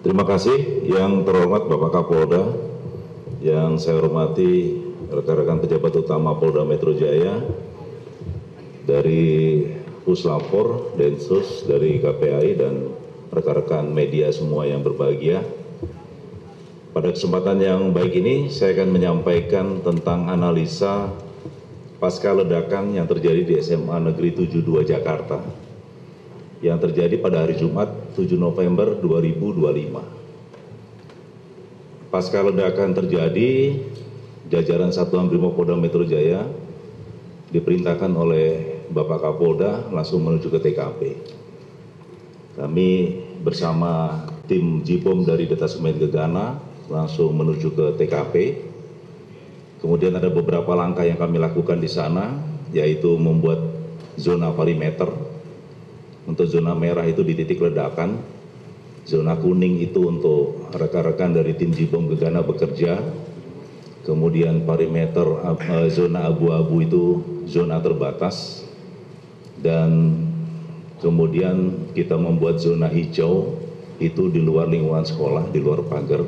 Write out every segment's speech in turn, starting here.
Terima kasih yang terhormat Bapak Kapolda, yang saya hormati rekan-rekan pejabat utama Polda Metro Jaya, dari Puslapor, Densus, dari KPAI, dan rekan-rekan media semua yang berbahagia. Pada kesempatan yang baik ini, saya akan menyampaikan tentang analisa pasca ledakan yang terjadi di SMA Negeri 72 Jakarta, yang terjadi pada hari Jumat 7 November 2025. Pasca ledakan terjadi, jajaran Satuan Brimopolda Metro Jaya diperintahkan oleh Bapak Kapolda langsung menuju ke TKP. Kami bersama tim Jibom dari Detasemen Gegana langsung menuju ke TKP. Kemudian ada beberapa langkah yang kami lakukan di sana, yaitu membuat zona perimeter. Untuk zona merah itu di titik ledakan, zona kuning itu untuk rekan-rekan dari tim Jibom Gegana bekerja, kemudian perimeter zona abu-abu itu zona terbatas, dan kemudian kita membuat zona hijau itu di luar lingkungan sekolah, di luar pagar.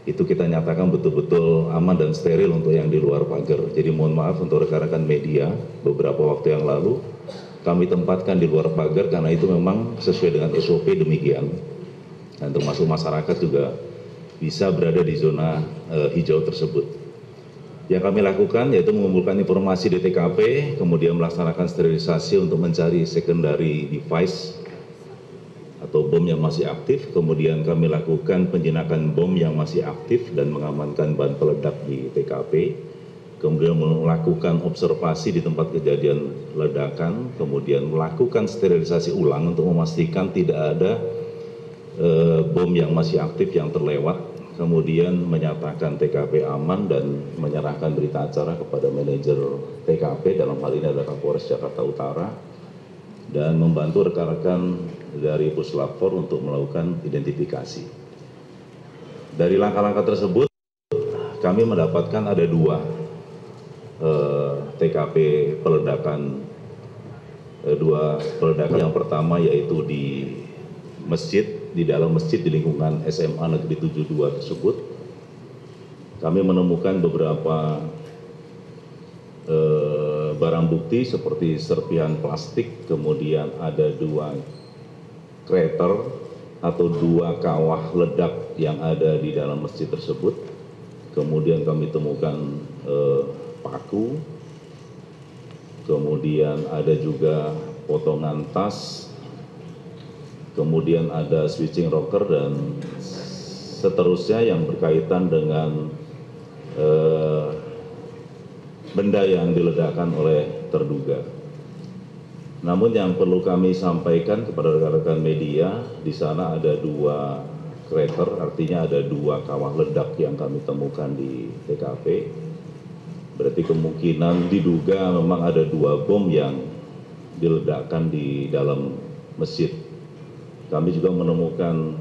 Itu kita nyatakan betul-betul aman dan steril untuk yang di luar pagar. Jadi mohon maaf untuk rekan-rekan media, beberapa waktu yang lalu kami tempatkan di luar pagar karena itu memang sesuai dengan SOP demikian. Dan termasuk masyarakat juga bisa berada di zona hijau tersebut. Yang kami lakukan yaitu mengumpulkan informasi di TKP, kemudian melaksanakan sterilisasi untuk mencari secondary device atau bom yang masih aktif, kemudian kami lakukan penjinakan bom yang masih aktif dan mengamankan bahan peledak di TKP, kemudian melakukan observasi di tempat kejadian ledakan, kemudian melakukan sterilisasi ulang untuk memastikan tidak ada bom yang masih aktif yang terlewat, kemudian menyatakan TKP aman dan menyerahkan berita acara kepada manajer TKP, dalam hal ini adalah Kapolres Jakarta Utara, dan membantu rekan-rekan dari Puslapor untuk melakukan identifikasi. Dari langkah-langkah tersebut, kami mendapatkan ada dua TKP peledakan, dua peledakan. Yang pertama yaitu di masjid, di dalam masjid di lingkungan SMA Negeri 72 tersebut. Kami menemukan beberapa barang bukti seperti serpihan plastik, kemudian ada dua krater atau dua kawah ledak yang ada di dalam masjid tersebut. Kemudian kami temukan paku, kemudian ada juga potongan tas, kemudian ada switching rocker, dan seterusnya yang berkaitan dengan benda yang diledakkan oleh terduga. Namun yang perlu kami sampaikan kepada rekan-rekan media, di sana ada dua krater, artinya ada dua kawah ledak yang kami temukan di TKP. Berarti kemungkinan diduga memang ada dua bom yang diledakkan di dalam masjid. Kami juga menemukan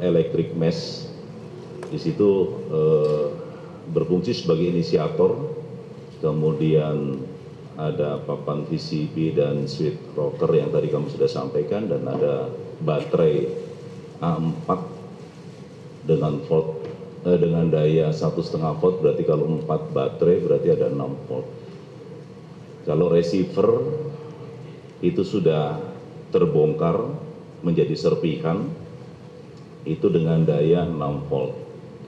electric mesh, di situ berfungsi sebagai inisiator. Kemudian ada papan PCB dan switch rocker yang tadi kami sudah sampaikan, dan ada baterai A4 dengan daya 1,5 volt, berarti kalau 4 baterai berarti ada 6 volt. Kalau receiver itu sudah terbongkar menjadi serpihan, itu dengan daya 6 volt,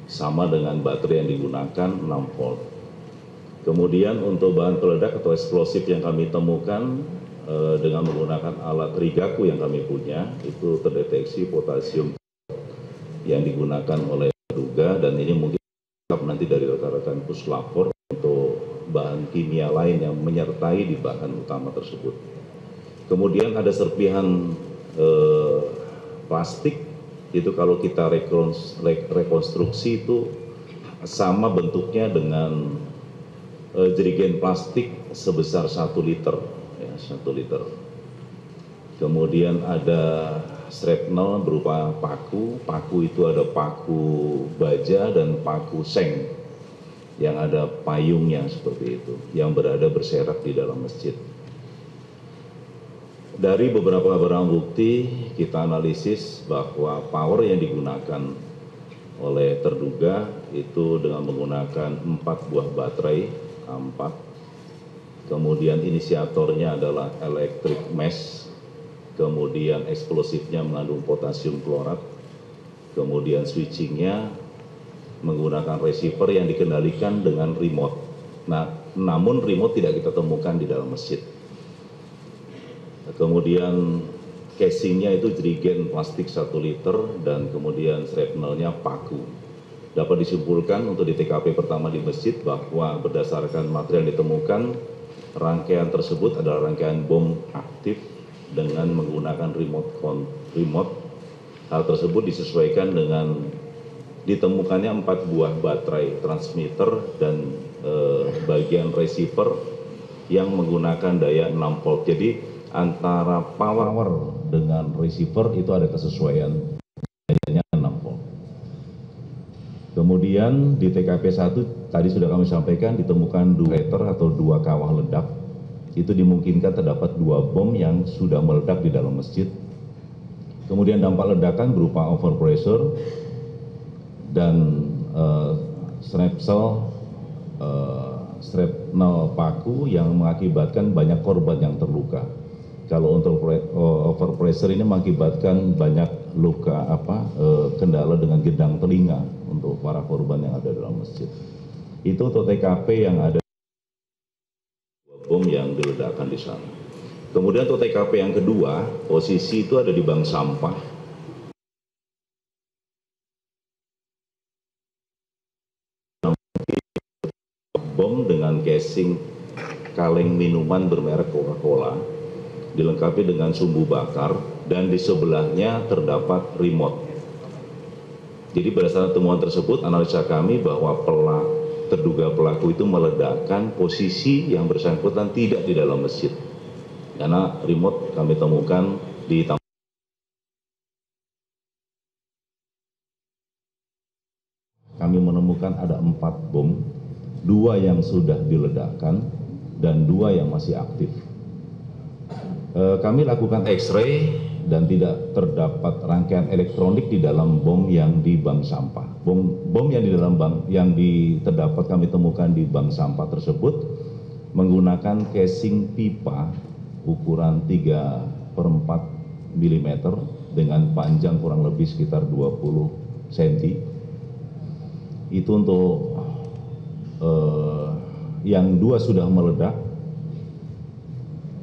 sama dengan baterai yang digunakan 6 volt. Kemudian untuk bahan peledak atau eksplosif yang kami temukan dengan menggunakan alat rigaku yang kami punya, itu terdeteksi potasium yang digunakan oleh terduga, dan ini mungkin nanti dari rekan-rekan Puslapor untuk bahan kimia lain yang menyertai di bahan utama tersebut. Kemudian ada serpihan plastik, itu kalau kita rekonstruksi itu sama bentuknya dengan jerigen plastik sebesar 1 liter, ya, 1 liter. Kemudian ada shrapnel berupa paku, paku itu ada paku baja dan paku seng yang ada payungnya seperti itu, yang berada berserak di dalam masjid. Dari beberapa barang bukti kita analisis bahwa power yang digunakan oleh terduga itu dengan menggunakan 4 buah baterai A4. Kemudian inisiatornya adalah electric mesh, kemudian eksplosifnya mengandung potasium klorat, kemudian switchingnya menggunakan receiver yang dikendalikan dengan remote. Nah, namun remote tidak kita temukan di dalam masjid. Kemudian casingnya itu jerigen plastik 1 liter dan kemudian shrapnelnya paku. Dapat disimpulkan untuk di TKP pertama di masjid bahwa berdasarkan material yang ditemukan, rangkaian tersebut adalah rangkaian bom aktif dengan menggunakan remote. Hal tersebut disesuaikan dengan ditemukannya 4 buah baterai transmitter dan bagian receiver yang menggunakan daya 6 volt. Jadi antara power dengan receiver itu ada kesesuaian dayanya 6 volt. Kemudian di TKP 1 tadi sudah kami sampaikan ditemukan 2 liter atau 2 kawah ledak. Itu dimungkinkan terdapat 2 bom yang sudah meledak di dalam masjid. Kemudian dampak ledakan berupa overpressure dan shrapnel paku yang mengakibatkan banyak korban yang terluka. Kalau untuk overpressure ini mengakibatkan banyak luka kendala dengan gendang telinga untuk para korban yang ada dalam masjid. Itu untuk TKP yang ada bom yang diledakkan di sana. Kemudian untuk TKP yang kedua, posisi itu ada di bank sampah. Bom dengan casing kaleng minuman bermerek Coca-Cola, dilengkapi dengan sumbu bakar, dan di sebelahnya terdapat remote. Jadi berdasarkan temuan tersebut, analisa kami bahwa terduga pelaku itu meledakkan posisi yang bersangkutan tidak di dalam masjid. Karena remote kami temukan di taman. Kami menemukan ada 4 bom, 2 yang sudah diledakkan dan 2 yang masih aktif. Kami lakukan X-ray dan tidak terdapat rangkaian elektronik di dalam bom yang di bank sampah. Bom yang di dalam bank yang terdapat kami temukan di bank sampah tersebut menggunakan casing pipa ukuran 3/4 mm dengan panjang kurang lebih sekitar 20 cm. Itu untuk yang 2 sudah meledak,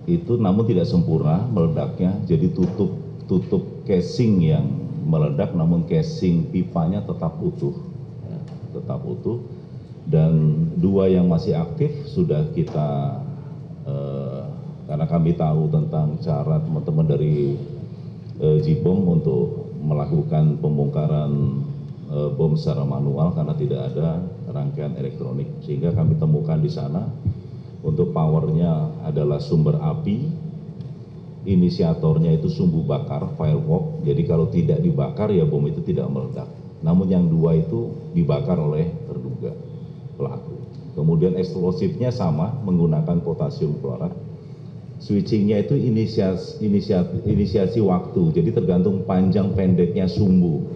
itu namun tidak sempurna meledaknya, jadi tutup casing yang meledak, namun casing pipanya tetap utuh, dan 2 yang masih aktif sudah kita karena kami tahu tentang cara teman-teman dari Jibom untuk melakukan pembongkaran bom secara manual karena tidak ada rangkaian elektronik, sehingga kami temukan di sana. Untuk powernya adalah sumber api, inisiatornya itu sumbu bakar, firework, jadi kalau tidak dibakar ya bom itu tidak meledak. Namun yang 2 itu dibakar oleh terduga pelaku. Kemudian eksplosifnya sama, menggunakan potasium klorat. Switchingnya itu inisiasi waktu, jadi tergantung panjang pendeknya sumbu.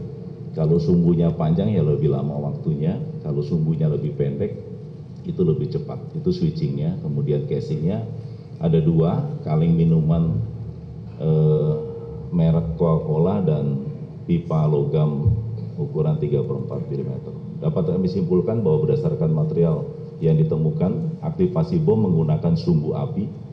Kalau sumbunya panjang ya lebih lama waktunya, kalau sumbunya lebih pendek itu lebih cepat. Itu switchingnya. Kemudian casingnya ada 2 kaleng minuman merek Coca-Cola dan pipa logam ukuran 3/4 mm. Dapat kami simpulkan bahwa berdasarkan material yang ditemukan, aktivasi bom menggunakan sumbu api.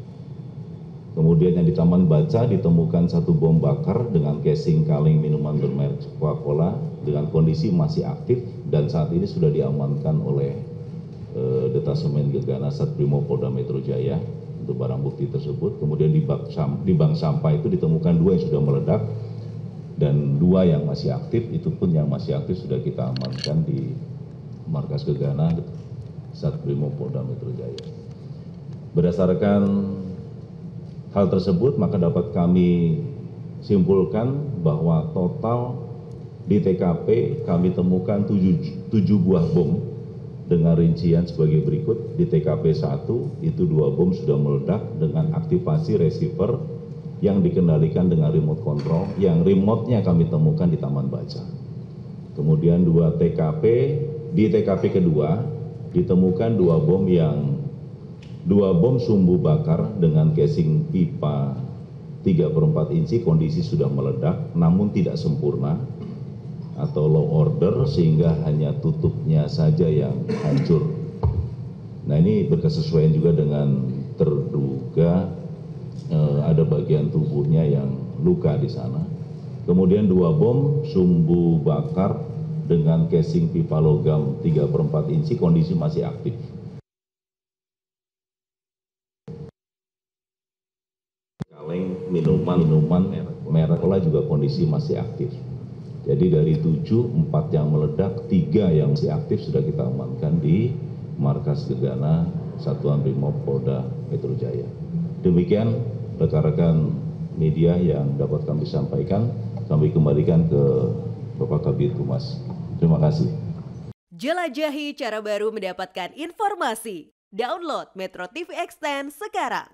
Kemudian yang di Taman Baca ditemukan 1 bom bakar dengan casing kaleng minuman bermerek Coca-Cola dengan kondisi masih aktif dan saat ini sudah diamankan oleh Detasemen Gegana Satrimoporda Metro Jaya untuk barang bukti tersebut. Kemudian di bank sampah itu ditemukan 2 yang sudah meledak dan 2 yang masih aktif, itu pun yang masih aktif sudah kita amankan di markas Gegana Satrimoporda Metro Jaya. Berdasarkan hal tersebut maka dapat kami simpulkan bahwa total di TKP kami temukan 7 buah bom dengan rincian sebagai berikut. Di TKP 1 itu 2 bom sudah meledak dengan aktivasi receiver yang dikendalikan dengan remote control, yang remote-nya kami temukan di Taman Baca. Kemudian di TKP kedua ditemukan dua bom sumbu bakar dengan casing pipa 3/4 inci, kondisi sudah meledak namun tidak sempurna atau low order sehingga hanya tutupnya saja yang hancur. Nah, ini berkesesuaian juga dengan terduga ada bagian tubuhnya yang luka di sana. Kemudian 2 bom sumbu bakar dengan casing pipa logam 3/4 inci, kondisi masih aktif. Kaleng minuman merek cola juga kondisi masih aktif. Jadi dari 7, 4 yang meledak, 3 yang masih aktif sudah kita amankan di markas Gegana Satuan Brimob Polda Metro Jaya. Demikian rekan-rekan media yang dapat kami sampaikan, kami kembalikan ke Bapak Kabid Humas. Terima kasih. Jelajahi cara baru mendapatkan informasi. Download Metro TV Extend sekarang.